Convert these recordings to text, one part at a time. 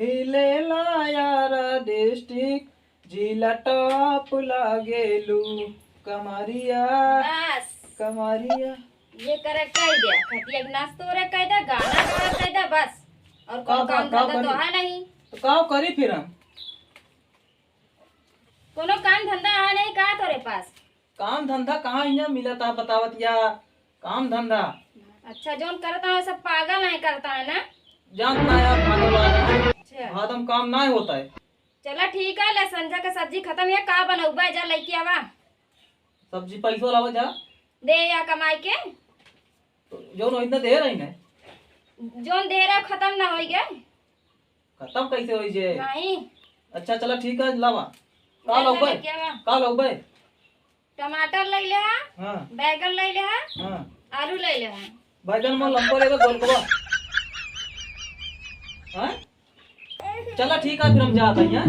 हिलेला यारा डिस्ट्रिक्ट जिला टॉप लागेलू कमरिया बस कमरिया। ये करे कह दे खटिया नाश्तो रे कह दे गाना गा कह दे बस और कोई काम धंधा तो है नहीं। तो का करी फिर हम कोनो काम धंधा है नहीं का तोरे पास? काम धंधा कहाँ यहाँ मिला था बतावत या काम धंधा। अच्छा जोन करता है सब पागल नहीं करता है ना जानता है आप खाने वाला अच्छा हरदम काम ना होता है। चला ठीक है ले संजा का सब्जी खत्म है का बनौबा जा लइकी आवा सब्जी पैसो लावा जा दे या कमाई के तो जो इतना दे रही ना जोन दे रहा खत्म ना होई गए खत्म कैसे होई जे। नहीं अच्छा चला ठीक है लावा का ले लौबे ले क्या बा? का लौबे। टमाटर ले ले हा हां बैगन ले ले हा हां आलू ले ले हा बैगन में लंबा लेगा गोल को हां चला ठीक है फिर हम जाते हैं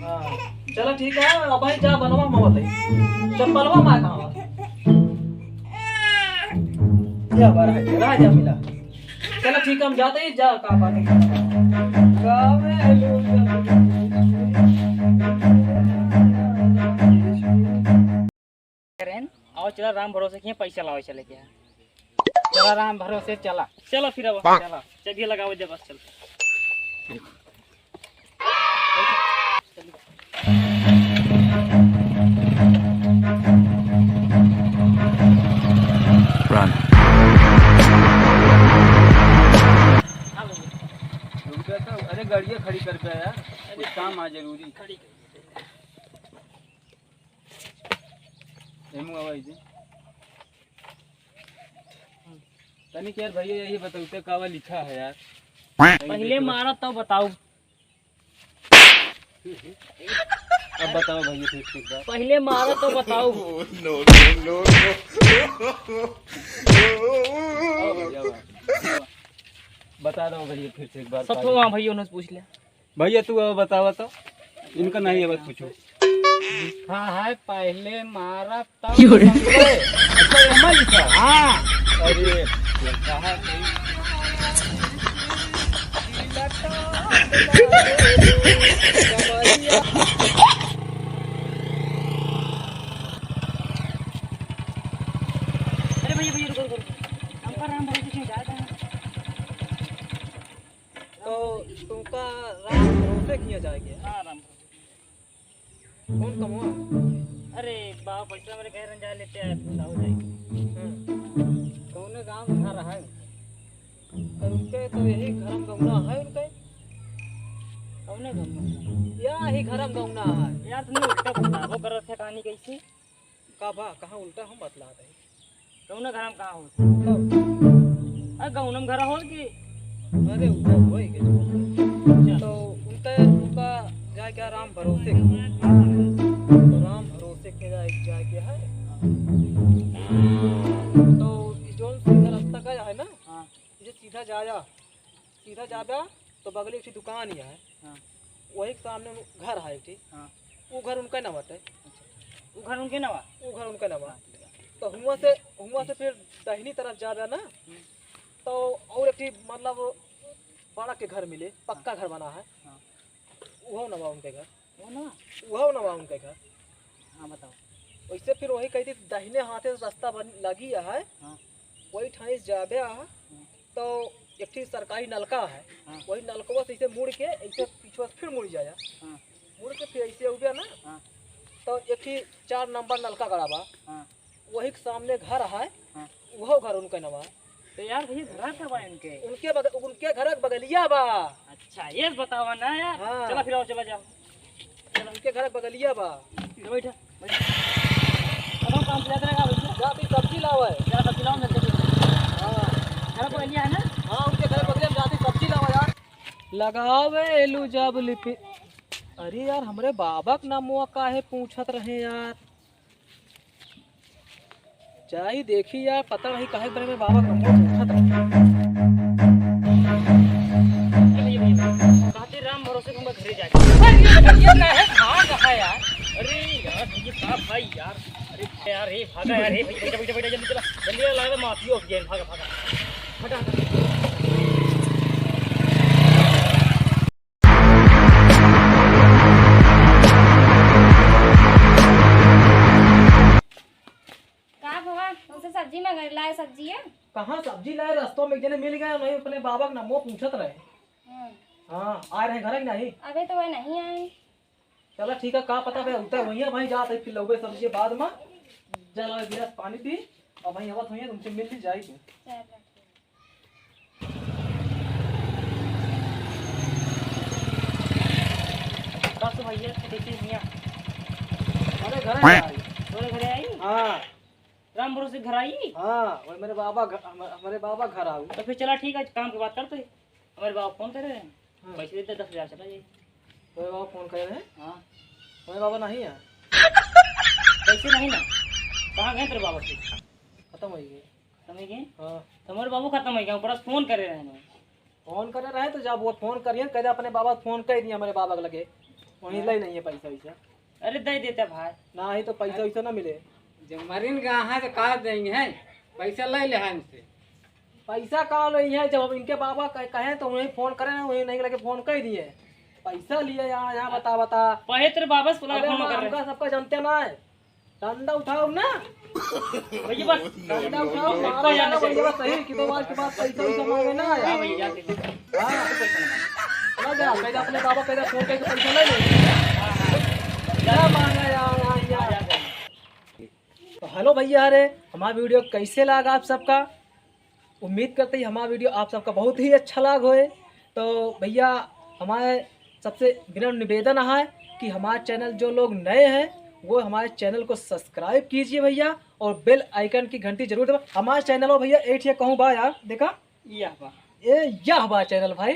हां चला ठीक है अब भाई जा बनवा मत है चप्पलवा मार कहां या बार है राजा मिला। चला ठीक है हम जाते हैं जा का पानी गावे लोग आओ चला राम भरोसे किए पैसा लाओ चले क्या चला राम भरोसे चला चलो फिर अब चला चलिए लगाओ दे बस चल Run. अरे गाड़ियाँ खड़ी कर पे यार अरे काम आ जरूरी खड़ी तनिक यार भैया यही बताओ कावा लिखा है यार पहले मारो तो बताओ अब बताओ भैया ठीक ठीक बात पहले मारो तो बताओ बता दो भैया फिर से एक बार सब तो वहाँ भैया उन्होंने पूछ लिया भैया तू अब बतावा तो इनका नहीं है बस पूछो। हाँ है पहले मारा तब अच्छा एमा लिखा हाँ अरे अरे भैया भैया रुको रुको हमका राम भरोसे क्यों जाता है तो तुमका राम भरोसे किया जाएगा हाँ राम कौन कमवा अरे बाप पैसा मेरे घर जा लेते हैं पैसा हो जाएगी कौन गांव में घर है और उनके तो यही घरम गौना है उनके कौन है या ही घरम गौना है यार तुमने उल्टा बोला वो कर रखे कहानी कैसी का बा कहाँ उल्टा हम बतला दे कौन घर में कहाँ हो तो अरे गौनम घर हो कि अरे उल्टा होई के तो उनका जाए क्या राम भरोसे तो राम भरोसे के जाए क्या है तो जो सीधा रास्ता का है ना हाँ ये सीधा जा तो बगल एक दुकान ही है हाँ वही के सामने घर है एक हाँ वो घर उनका ना बटे वो घर उनके नवा वो घर उनका ना बा तो हुआ से फिर दाहिनी तरफ जा ना तो और एक मतलब बड़ा के घर मिले पक्का घर बना है हाँ वो ना बा उनके घर वो ना बा उनके घर हाँ बताओ वैसे फिर वही कहती दाहिने हाथे से रास्ता लगी है हाँ वही ठाई जाबे तो एक ठीक सरकारी नलका है हाँ वही नलकवा से ऐसे मुड़ के ऐसे पीछे फिर मुड़ जाया हाँ मुड़ के फिर ऐसे उबे ना हाँ तो एक ठीक 4 नंबर नलका गड़ा बा हाँ वही के सामने घर है हाँ वो घर उनका नवा तो यार भैया घर कब आए उनके उनके घर के बगलिया बा। अच्छा ये बताओ ना यार हाँ। चला फिर आओ चला जाओ उनके घर के बगलिया बा। बैठा अब हम काम चला रहेगा भैया जा भी सब्जी लावे क्या सब्जी लाओ मिलते हाँ घर को लिया है ना हाँ उनके घर बगलिया में जाती सब्जी लावा यार लगावे एलू जब लिपि अरे यार हमरे बाबा का नाम काहे पूछत रहे यार चाहे देखी यार पता नहीं काहे करे में बाबा का नाम पूछत रहे कहते राम भरोसे हम घरे जाके ये काहे भाग है यार अरे यार ये का भाई यार अरे यार हे भागा यार हे बैठा बैठा बैठा जल्दी चला जल्दी लगा माफी हो गया भागा भागा हटा कहाँ सब्जी लाए रास्तों में एक जने मिल गए नहीं अपने बाबा का नामो पूछत रहे। हाँ आ रहे घर कि नहीं? अबे तो वह नहीं आए। चलो ठीक है, कहाँ पता भाई उतर वही वहीं जाते फिर लोगे सब्जी बाद में जल और गिलास पानी पी और वहीं हवा हुई तुमसे मिल ही जाएगी। बस भैया देखिए मियाँ अरे घर आई। तोरे घरे आई हाँ राम भरोसे घर आई। हाँ वही हमारे बाबा घर आओ। तो फिर चला ठीक है, काम की बात करते हैं। हमारे बाबा फोन करे रहे हैं, हाँ। पैसे देते 10,000 चला जाए। हमारे बाबा फोन कर रहे हैं। हाँ हमारे बाबा नहीं है, पैसे नहीं ना, कहाँ गए तेरे बाबा से? खत्म हो गए। समझ गए? हाँ तुम्हारे बाबू खत्म हो गया, ऊपर से फोन करे रहे हैं। फोन करे रहे तो जब वो फोन करिए कह दे अपने बाबा को फोन कर दिया हमारे बाबा के लगे वहीं ले नहीं है पैसा वैसा अरे दे देते भाई। ना ही तो पैसा वैसा ना मिले। जब मरीन कहाँ तो कहा देंगे हैं, पैसा ले ले हमसे। पैसा कहाँ नहीं है, जब इनके बाबा कहे तो उन्हें फोन करे ना, उन्हें नहीं लगे फोन कर दिए पैसा लिए यहाँ बता बता। पहले तेरे बाबा से अबे फोन कर रहे हमका सबका जानते ना है, डंडा उठाओ ना, हैं। भैया बस डंडा उठाओ मारो यार भैया बस सही कि 2 बार के बाद पैसा वैसा मांगे ना हाँ यार। भैया जाते हैं। हाँ चला जा कह दे अपने बाबा कह दे फोन करके पैसा ले ले क्या मांगा यार। तो हेलो भैया, अरे हमारा वीडियो कैसे लगा आप सबका? उम्मीद करते ही हमारा वीडियो आप सबका बहुत ही अच्छा लगा होए। तो भैया हमारे सबसे विनम्र निवेदन है कि हमारे चैनल जो लोग नए हैं वो हमारे चैनल को सब्सक्राइब कीजिए भैया और बेल आइकन की घंटी जरूर दबाओ। हमारे चैनल भैया एट ये कहूँ बा यार देखा या बा यह बा चैनल भाई,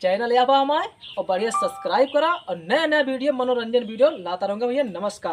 चैनल यह बा हमारे और बढ़िया सब्सक्राइब करा और नया नया वीडियो मनोरंजन वीडियो लाता रहूँगा भैया। नमस्कार।